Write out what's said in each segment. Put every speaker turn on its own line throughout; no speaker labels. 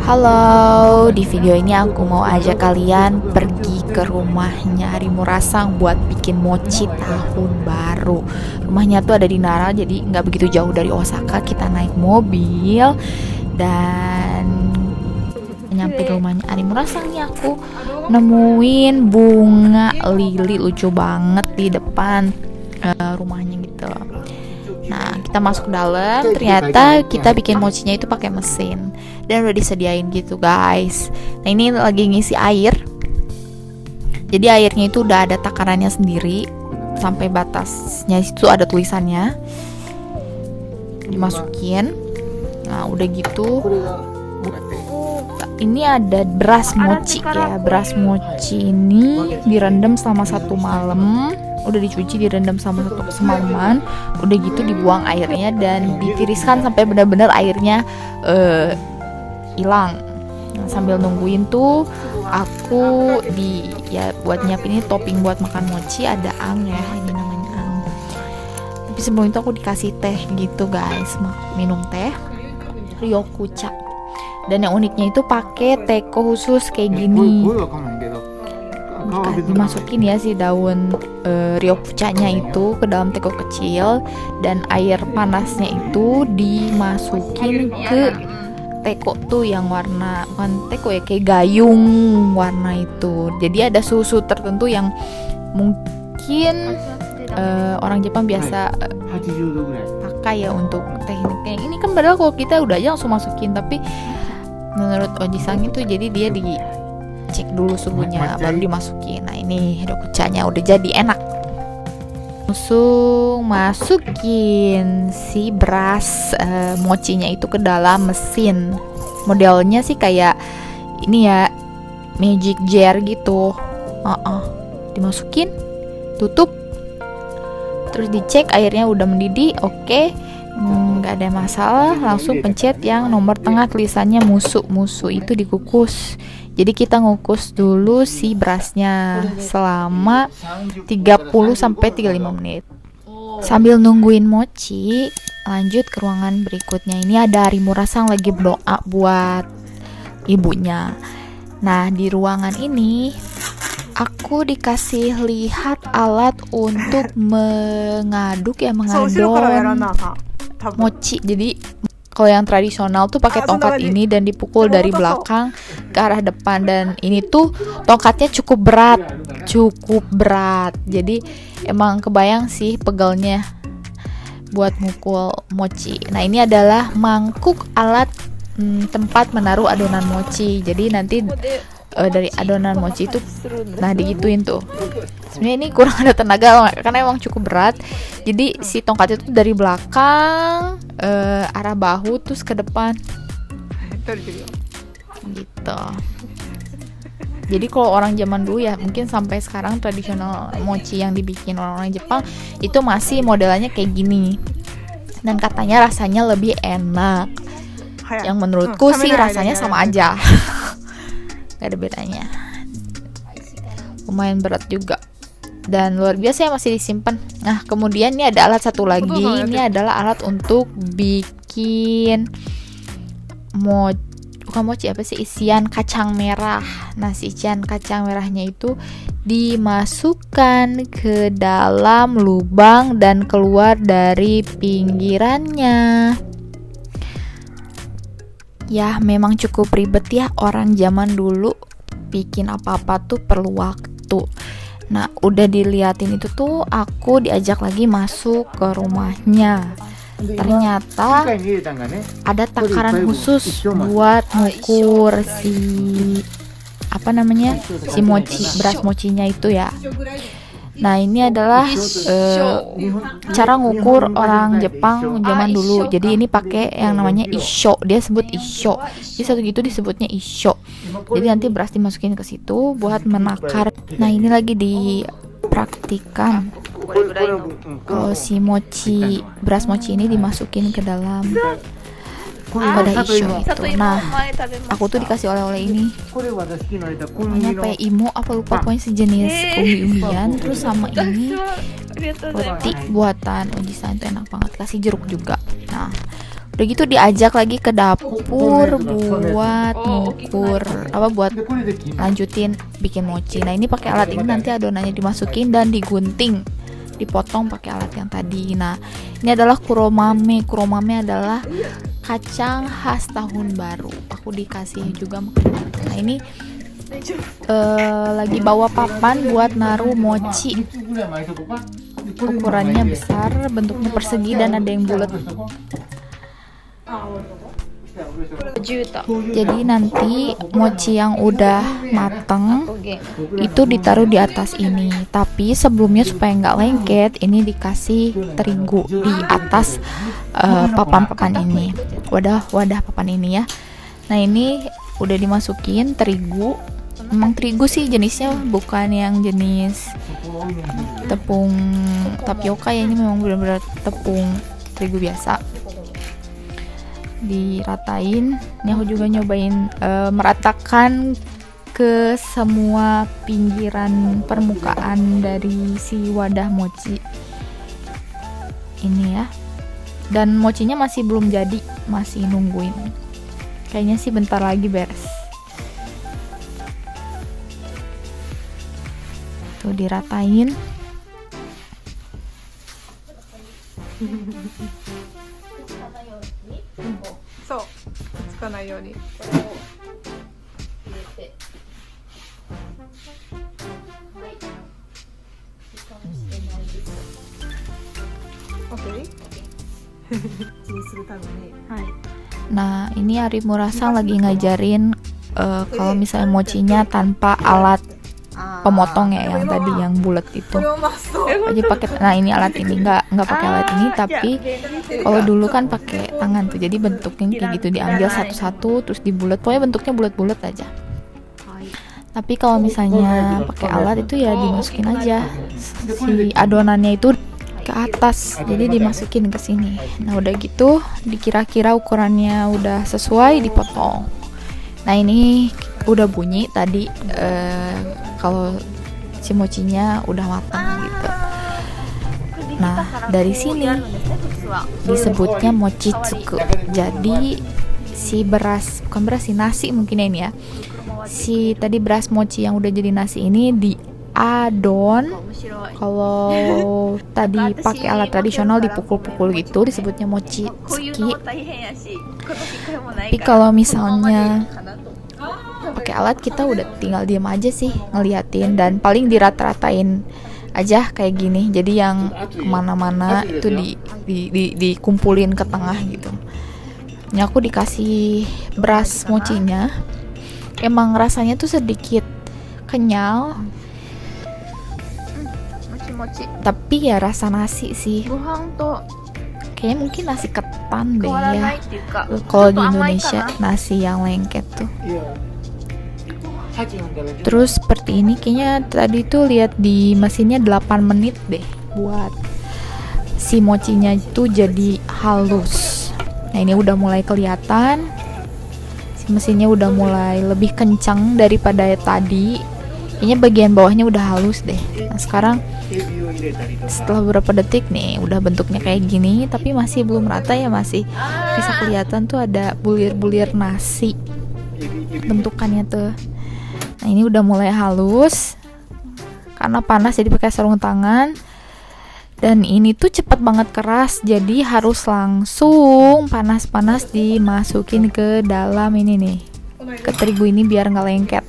Halo, di video ini aku mau ajak kalian pergi ke rumahnya Harimurasang buat bikin mochi tahun baru. Rumahnya tuh ada di Nara, jadi nggak begitu jauh dari Osaka. Kita naik mobil dan nyampe rumahnya Harimurasang nih aku nemuin bunga lili lucu banget di depan rumahnya gitu. Nah, kita masuk ke dalam, ternyata kita bikin mochinya itu pakai mesin dan udah disediain gitu, guys. Nah, ini lagi ngisi air. Jadi airnya itu udah ada takarannya sendiri, sampai batasnya itu ada tulisannya. Dimasukin. Nah, udah gitu. Ini ada beras mochi ya. Beras mochi ini direndam selama 1 malam. Udah dicuci, direndam sama satu semalaman, udah gitu dibuang airnya dan ditiriskan sampai benar-benar airnya hilang. Nah, sambil nungguin tuh aku buat nyiapin ini topping buat makan mochi, ada ang ya, ini namanya ang. Tapi sebelum itu aku dikasih teh gitu, guys, minum teh ryokucha. Dan yang uniknya itu pakai teko khusus kayak gini. Dimasukin ya si daun ryokuchanya itu ke dalam teko kecil dan air panasnya itu dimasukin ke teko tuh yang warna, bukan teko ya, kayak gayung warna itu. Jadi ada susu tertentu yang mungkin orang Jepang biasa pakai ya untuk tekniknya. Ini kan padahal kalau kita udah aja langsung masukin, tapi menurut Oji-san itu jadi dia cek dulu suhunya baru dimasukin. Nah, ini ryokuchanya udah jadi, enak. Langsung masukin si beras mochinya itu ke dalam mesin. Modelnya sih kayak ini ya, magic jar gitu. Dimasukin, tutup, terus dicek airnya udah mendidih. Oke, nggak ada masalah. Langsung pencet yang nomor tengah tulisannya musu itu dikukus. Jadi kita ngukus dulu si berasnya selama 30-35 menit. Sambil nungguin mochi, lanjut ke ruangan berikutnya. Ini ada Harimurasang lagi berdoa buat ibunya. Nah, di ruangan ini aku dikasih lihat alat untuk mengaduk mochi. Jadi kalau yang tradisional tuh pakai tongkat ini dan dipukul dari belakang ke arah depan, dan ini tuh tongkatnya cukup berat. Jadi emang kebayang sih pegelnya buat mukul mochi. Nah, ini adalah mangkuk alat tempat menaruh adonan mochi. Jadi nanti dari adonan mochi itu digituin tuh. Sebenarnya ini kurang ada tenaga karena emang cukup berat. Jadi si tongkat itu dari belakang arah bahu terus ke depan gitu. Jadi kalau orang zaman dulu ya, mungkin sampai sekarang tradisional mochi yang dibikin orang-orang Jepang itu masih modelannya kayak gini. Dan katanya rasanya lebih enak. Yang menurutku sih rasanya sama aja. Gak ada bedanya. Lumayan berat juga dan luar biasa ya, masih disimpan. Nah, kemudian ini ada alat satu lagi. Ini adalah alat untuk bikin bukan mochi, apa sih, isian kacang merah. Nah, si isian kacang merahnya itu dimasukkan ke dalam lubang dan keluar dari pinggirannya. Ya, memang cukup ribet ya, orang zaman dulu bikin apa-apa tuh perlu waktu. Nah, udah diliatin itu tuh aku diajak lagi masuk ke rumahnya. Ternyata ada takaran khusus buat ngukur si mochi, beras mochinya itu ya. Nah, ini adalah cara ngukur orang Jepang zaman dulu. Jadi ini pakai yang namanya isho. Dia sebut isho. Jadi satu gitu disebutnya isho. Jadi nanti beras dimasukin ke situ buat menakar. Nah, ini lagi dipraktikan. Kalau si mochi, beras mochi ini dimasukin ke dalam wadah isho itu. Nah, aku tuh dikasih oleh-oleh ini. Namanya apa ya, imo apa lupa, pokoknya sejenis umbi-umbian. Terus sama ini roti buatan Oji-san, itu enak banget, kasih jeruk juga. Nah, Udah gitu diajak lagi ke dapur buat ngukur buat lanjutin bikin mochi. Nah, ini pakai alat ini nanti adonannya dimasukin dan digunting, dipotong pakai alat yang tadi. Nah, ini adalah kuromame. Kuromame adalah kacang khas tahun baru. Aku dikasih juga. Nah, ini lagi bawa papan buat naruh mochi. Ukurannya besar, bentuknya persegi dan ada yang bulat. Jadi nanti mochi yang udah mateng itu ditaruh di atas ini. Tapi sebelumnya supaya nggak lengket, ini dikasih terigu di atas papan-papan ini, wadah papan ini ya. Nah, ini udah dimasukin terigu. Emang terigu sih jenisnya bukan yang jenis tepung tapioka ya, ini memang benar-benar tepung terigu biasa. Diratain. Ini aku juga nyobain meratakan ke semua pinggiran permukaan dari si wadah mochi ini ya. Dan mochinya masih belum jadi, masih nungguin. Kayaknya sih bentar lagi beres. Tuh diratain.
So, つかないように。Okay.
Nah, ini Ari Murasa lagi ngajarin kalau misalnya mochinya tanpa alat pemotong ya, yang tadi yang bulat itu aja pakai. Nah, ini alat ini nggak pakai alat ini, tapi kalau dulu kan pakai tangan tuh, jadi bentuknya kayak gitu, diambil satu-satu terus dibulat, pokoknya bentuknya bulat-bulat aja. Tapi kalau misalnya pakai alat itu ya dimasukin aja si adonannya itu ke atas, jadi dimasukin ke sini. Nah, udah gitu dikira-kira ukurannya udah sesuai, dipotong. Nah, ini udah bunyi tadi kalau si mochinya udah matang gitu. Nah, dari sini disebutnya mochitsuku. Jadi si beras, bukan beras sih, nasi mungkin ya ini ya. Si tadi beras mochi yang udah jadi nasi ini diadon. Kalau tadi pakai alat tradisional dipukul-pukul gitu, disebutnya mochitsuki. Tapi kalau misalnya pakai alat, kita udah tinggal diam aja sih ngeliatin, dan paling dirata-ratain aja kayak gini. Jadi yang kemana-mana itu dikumpulin ke tengah gitu. Ini aku dikasih beras mochinya. Emang rasanya tuh sedikit kenyal, tapi ya rasa nasi sih. Kayaknya mungkin nasi ketan deh ya. Kalau di Indonesia nasi yang lengket tuh. Terus seperti ini, kayaknya tadi tuh lihat di mesinnya 8 menit deh buat si mochinya itu jadi halus. Nah, ini udah mulai kelihatan. Si mesinnya udah mulai lebih kencang daripada tadi. Kayaknya bagian bawahnya udah halus deh. Nah, sekarang setelah beberapa detik nih udah bentuknya kayak gini, tapi masih belum rata ya, masih bisa kelihatan tuh ada bulir-bulir nasi bentukannya tuh. Nah, ini udah mulai halus karena panas, jadi pakai sarung tangan. Dan ini tuh cepet banget keras, jadi harus langsung panas-panas dimasukin ke dalam ini nih, ke terigu ini biar nggak lengket.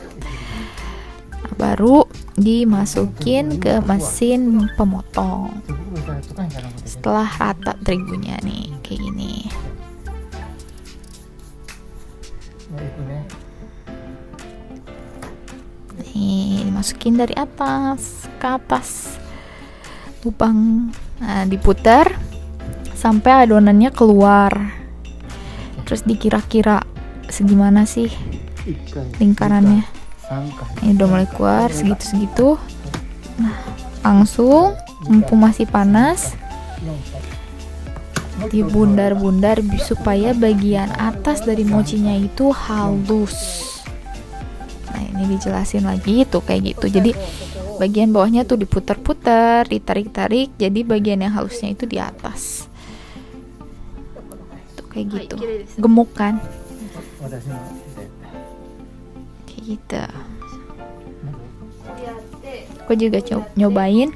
Nah, baru dimasukin ke mesin pemotong. Setelah rata terigunya nih kayak gini. Nih, dimasukin dari atas ke atas lubang. Nah, diputar sampai adonannya keluar. Terus dikira-kira segimana sih lingkarannya. Ini udah mulai keluar segitu-segitu. Nah, langsung mumpung masih panas dibundar-bundar supaya bagian atas dari mochinya itu halus. Nah, ini dijelasin lagi tuh kayak gitu. Jadi bagian bawahnya tuh diputar-putar, ditarik-tarik, jadi bagian yang halusnya itu di atas. Tuh. kayak gitu. Gemuk kan?
私ので
Kayak gitu. Aku juga nyobain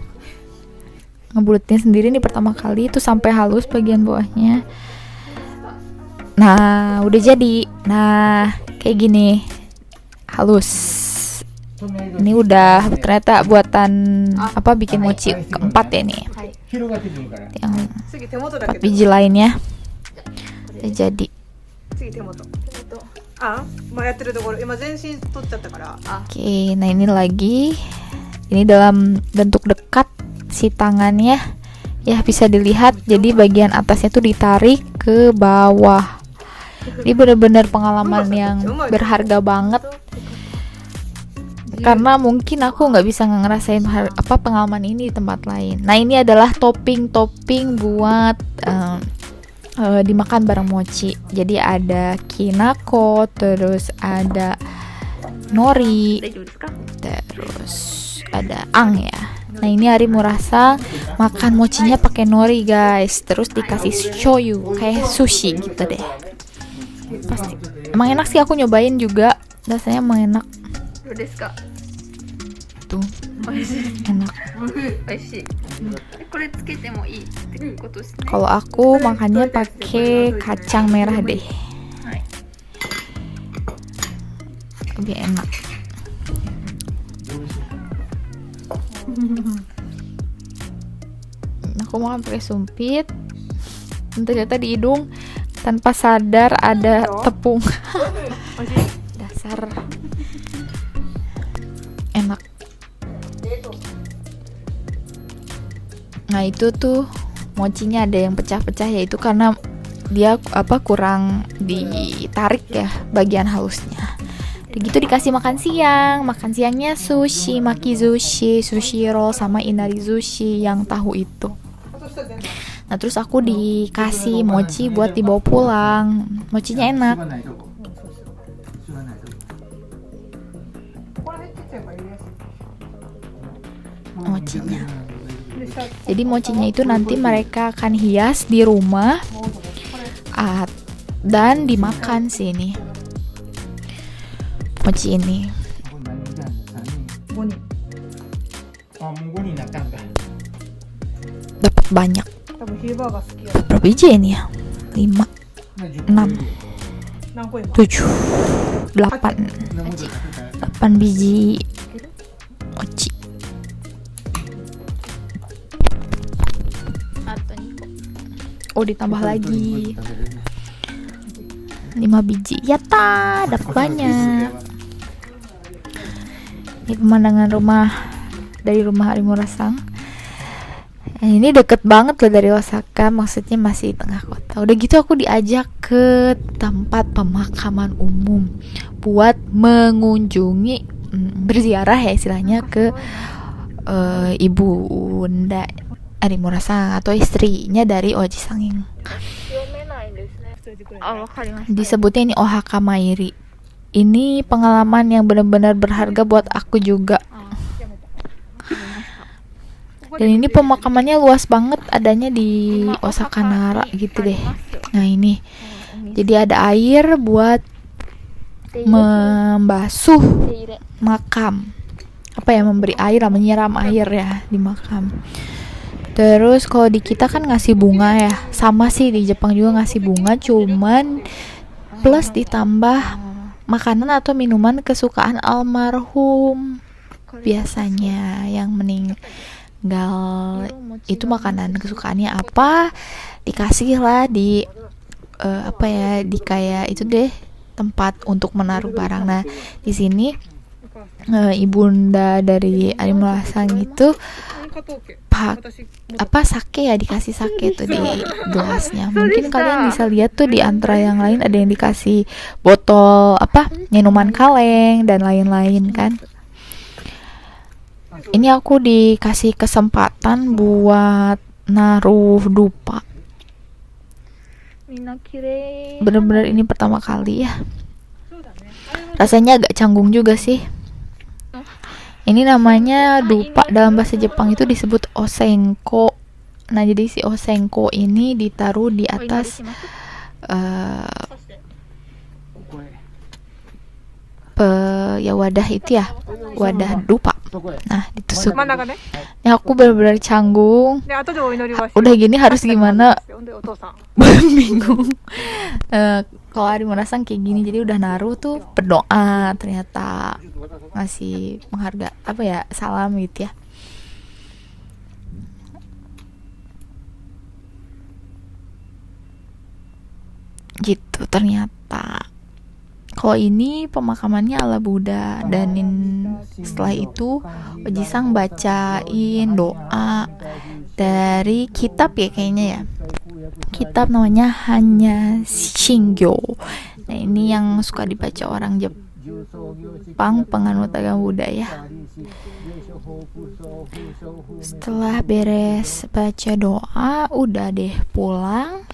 ngebulutin sendiri nih pertama kali itu sampai halus bagian bawahnya. Nah, udah jadi. Nah, kayak gini. Halus. Ini udah ternyata buatan apa bikin mochi keempat ya nih.
広がってくるから
Yang
次手元だ
4
けど
biji lainnya udah jadi.
次手元あまあやってるところ今全身取っちゃったから
Oke, nah ini lagi. Ini dalam bentuk dekat si tangannya. Ya, bisa dilihat. Jadi bagian atasnya tuh ditarik ke bawah. Ini benar-benar pengalaman yang berharga banget. Karena mungkin aku nggak bisa ngerasain apa pengalaman ini di tempat lain. Nah, ini adalah topping buat dimakan bareng mochi. Jadi ada kinako, terus ada nori, terus ada ang ya. Nah, ini Arimu rasa makan mochinya pakai nori guys, terus dikasih shoyu kayak sushi gitu deh. Pasti emang enak sih, aku nyobain juga, rasanya emang enak tuh, enak. Kalau aku makannya pakai kacang merah deh, lebih enak. Aku makan pakai sumpit, ternyata di hidung tanpa sadar ada tepung. Dasar enak. Nah, itu tuh mochinya ada yang pecah-pecah, yaitu karena dia apa kurang ditarik ya bagian halusnya. Udah gitu dikasih makan siang. Makan siangnya sushi, makizushi, sushi roll sama inari sushi yang tahu itu. Nah, terus aku dikasih mochi buat dibawa pulang. Mochinya enak.
吸わないとこ吸わないとこ
ここら辺ちっちゃいから入れやすい
Mochinya.
で下
Jadi mochinya itu nanti mereka akan hias di rumah dan dimakan sih ini. Mochi ini
これ何人なんだ3人
5人
あもう5人になったんだ
dapat banyak.
多分ヒルバーガー好きや
Berapa biji ini ya? 5,
6
何個今
7, 8 biji mochi. Oh, ditambah lagi 5 biji. Yata, dapat banyak. Ini pemandangan rumah dari rumah Arimu Rasang. Ini deket banget loh dari Osaka, maksudnya masih di tengah kota. Udah gitu aku diajak ke tempat pemakaman umum buat mengunjungi, berziarah ya istilahnya ke ibunda Arimu Rasang atau istrinya dari Oji Sanging. Disebutnya ini Ohaka Mairi. Ini pengalaman yang benar-benar berharga buat aku juga. Dan ini pemakamannya luas banget, adanya di Osaka Nara gitu deh. Nah, ini jadi ada air buat membasuh makam, apa ya, memberi air, menyiram air ya di makam. Terus kalau di kita kan ngasih bunga ya, sama sih di Jepang juga ngasih bunga, cuman plus ditambah makanan atau minuman kesukaan almarhum. Biasanya yang meninggal itu makanan kesukaannya apa, dikasih lah di apa ya, di kayak itu deh, tempat untuk menaruh barang. Nah, di sini ibunda dari Arimu Rasang itu apa sake ya, dikasih sake tuh di gelasnya. Mungkin kalian bisa lihat tuh di antara yang lain ada yang dikasih botol apa minuman kaleng dan lain-lain kan. Ini aku dikasih kesempatan buat naruh dupa. Bener-bener ini pertama kali ya. Rasanya agak canggung juga sih. Ini namanya dupa, dalam bahasa Jepang itu disebut osenko. Nah, jadi si osenko ini ditaruh di atas ya wadah itu ya, wadah dupa.
そこへ
Nah, ditusuk.
真ん中ね。
Ya aku benar-benar canggung.
で、後でお祈りはして。
Udah gini harus gimana?
ほんでお父さん。
Bingung. Kalau Ari merasa kayak gini, jadi udah naruh tuh berdoa, ternyata ngasih mengharga apa ya, salam gitu ya. Gitu ternyata. Kalau ini pemakamannya ala Buddha, dan setelah itu Ojisang bacain doa dari kitab ya kayaknya ya. Kitab namanya Hanya Shingyo. Nah, ini yang suka dibaca orang Jepang penganut agama Buddha ya. Setelah beres baca doa, udah deh pulang.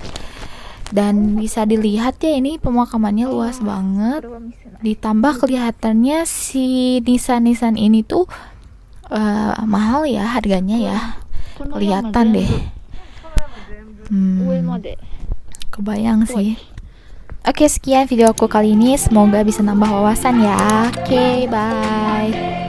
Dan bisa dilihat ya, ini pemakamannya luas banget. Ditambah kelihatannya si nisan-nisan ini tuh mahal ya harganya ya. Kelihatan deh. Kebayang sih. Oke, sekian video aku kali ini. Semoga bisa nambah wawasan ya. Oke, bye.